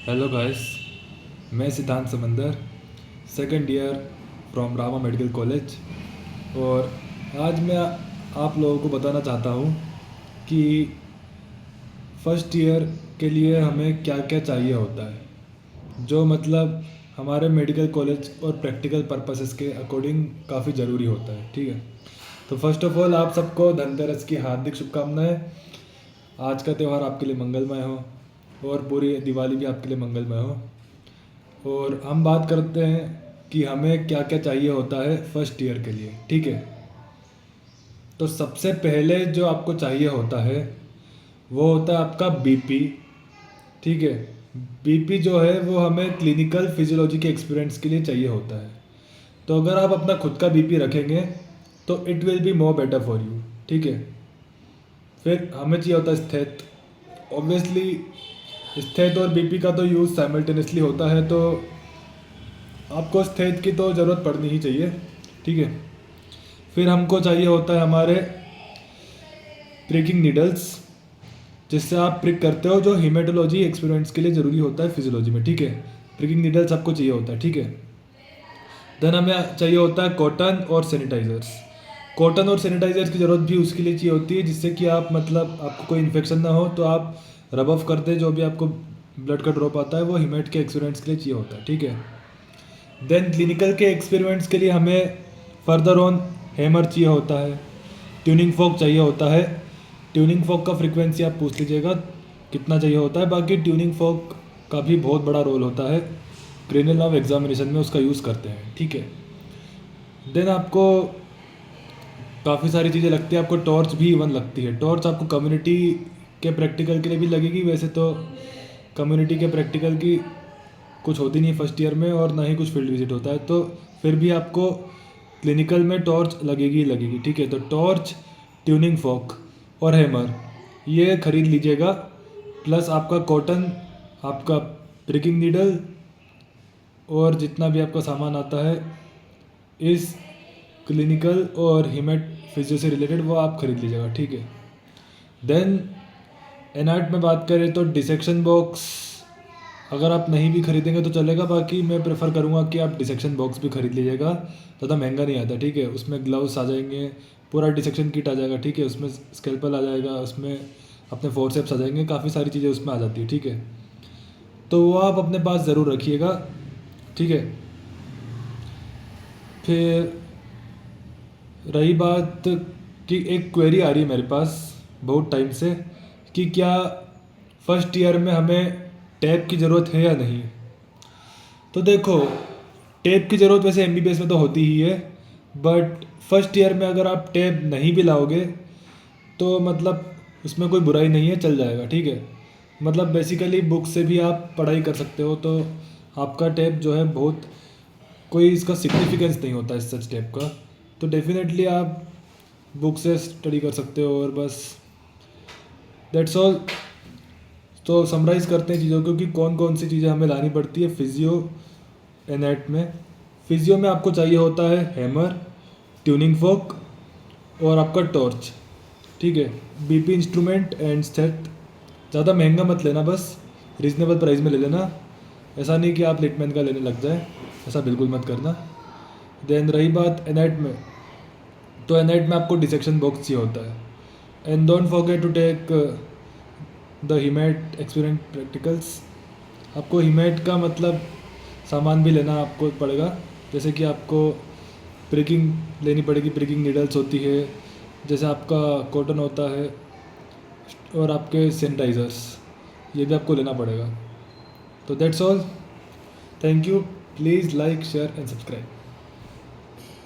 Hello guys, मैं सिद्धांत समंदर, second year from Rama medical college. और आज मैं आप लोगों को बताना चाहता हूँ कि फर्स्ट ईयर के लिए हमें क्या क्या चाहिए होता है, जो मतलब हमारे मेडिकल कॉलेज और प्रैक्टिकल पर्पसेस के अकॉर्डिंग काफ़ी ज़रूरी होता है। ठीक है, तो फर्स्ट ऑफ ऑल आप सबको धनतेरस की हार्दिक शुभकामनाएं। आज का त्यौहार आपके लिए मंगलमय हो और पूरी दिवाली भी आपके लिए मंगलमय हो। और हम बात करते हैं कि हमें क्या क्या चाहिए होता है फर्स्ट ईयर के लिए। ठीक है, तो सबसे पहले जो आपको चाहिए होता है वो होता है आपका बीपी। ठीक है, बीपी जो है वो हमें क्लिनिकल फिजियोलॉजी के एक्सपीरियंस के लिए चाहिए होता है। तो अगर आप अपना खुद का बीपी रखेंगे तो it will be more better for you. ठीक है, फिर हमें चाहिए होता है स्थित। ऑब्वियसली स्थित और बीपी का तो यूज़ साइमल्टेनियसली होता है, तो आपको स्थित की तो ज़रूरत पड़नी ही चाहिए। ठीक है, फिर हमको चाहिए होता है हमारे प्रिकिंग नीडल्स, जिससे आप प्रिक करते हो, जो हीमेटोलॉजी एक्सपेरिमेंट्स के लिए ज़रूरी होता है फिजियोलॉजी में। ठीक है, प्रिकिंग नीडल्स आपको चाहिए होता है। ठीक है, देन हमें चाहिए होता है कॉटन और सैनिटाइज़र्स। कॉटन और सैनिटाइज़र्स की ज़रूरत भी उसके लिए चाहिए होती है, जिससे कि आप मतलब आपको कोई इन्फेक्शन ना हो, तो आप रब ऑफ करते जो भी आपको ब्लड का ड्रॉप आता है वो हीमेट के एक्सपेरिमेंट्स के लिए चाहिए होता है। ठीक है, देन क्लिनिकल के एक्सपेरिमेंट्स के लिए हमें फर्दर ऑन हैमर चाहिए होता है, ट्यूनिंग फॉक चाहिए होता है। ट्यूनिंग फॉक का फ्रीक्वेंसी आप पूछ लीजिएगा कितना चाहिए होता है। बाकी ट्यूनिंग फॉक का भी बहुत बड़ा रोल होता है, क्रेनियल नर्व एग्जामिनेशन में उसका यूज़ करते हैं। ठीक है, देन आपको काफ़ी सारी चीज़ें लगती है। आपको टॉर्च भी इवन लगती है। टॉर्च आपको कम्युनिटी के प्रैक्टिकल के लिए भी लगेगी। वैसे तो कम्युनिटी के प्रैक्टिकल की कुछ होती नहीं फर्स्ट ईयर में, और ना ही कुछ फील्ड विजिट होता है, तो फिर भी आपको क्लिनिकल में टॉर्च लगेगी ही लगेगी। ठीक है, तो टॉर्च, ट्यूनिंग फॉक और हैमर ये खरीद लीजिएगा, प्लस आपका कॉटन, आपका प्रिकिंग नीडल और जितना भी आपका सामान आता है इस क्लिनिकल और हीमेट फिजियो से रिलेटेड, वो आप खरीद लीजिएगा। ठीक है, देन एनआर्ट में बात करें तो डिसेक्शन बॉक्स अगर आप नहीं भी खरीदेंगे तो चलेगा। बाकी मैं प्रेफर करूँगा कि आप डिसेक्शन बॉक्स भी खरीद लीजिएगा, ज़्यादा महंगा नहीं आता। ठीक है, उसमें ग्लव्स आ जाएंगे, पूरा डिसेक्शन किट आ जाएगा। ठीक है, उसमें स्केल्पल आ जाएगा, उसमें अपने फोर्सेप्स आ जाएंगे, काफ़ी सारी चीज़ें उसमें आ जाती है। ठीक है, तो वो आप अपने पास ज़रूर रखिएगा। ठीक है, फिर रही बात कि एक क्वेरी आ रही है मेरे पास बहुत टाइम से कि क्या फर्स्ट ईयर में हमें टैब की ज़रूरत है या नहीं। तो देखो, टैब की ज़रूरत वैसे एमबीबीएस में तो होती ही है, बट फर्स्ट ईयर में अगर आप टैब नहीं भी लाओगे तो मतलब उसमें कोई बुराई नहीं है, चल जाएगा। ठीक है, मतलब बेसिकली बुक से भी आप पढ़ाई कर सकते हो, तो आपका टैब जो है बहुत कोई इसका सिग्निफिकेंस नहीं होता इस सच टैब का, तो डेफिनेटली आप बुक से स्टडी कर सकते हो। और बस दैट्स ऑल। तो समराइज़ करते हैं चीज़ों को कि कौन कौन सी चीज़ें हमें लानी पड़ती है फिजियो एनेट में। फिजियो में आपको चाहिए होता है हैमर, ट्यूनिंग फोक और आपका टॉर्च। ठीक है, बीपी इंस्ट्रूमेंट एंड सेट। ज़्यादा महंगा मत लेना, बस रीजनेबल प्राइस में ले लेना। ऐसा नहीं कि आप लिटमैन का लेने लग जाए, ऐसा बिल्कुल मत करना। देन रही बात एनेट में, तो एनेट में आपको डिसेक्शन बॉक्स चाहिए होता है। And don't forget to take the helmet experience practicals. आपको हीमेट का मतलब सामान भी लेना आपको पड़ेगा, जैसे कि आपको प्रिकिंग लेनी पड़ेगी, प्रिकिंग नीडल्स होती है, जैसे आपका कॉटन होता है, और आपके सैनिटाइज़र्स ये भी आपको लेना पड़ेगा। तो that's all, thank you, please like share and subscribe.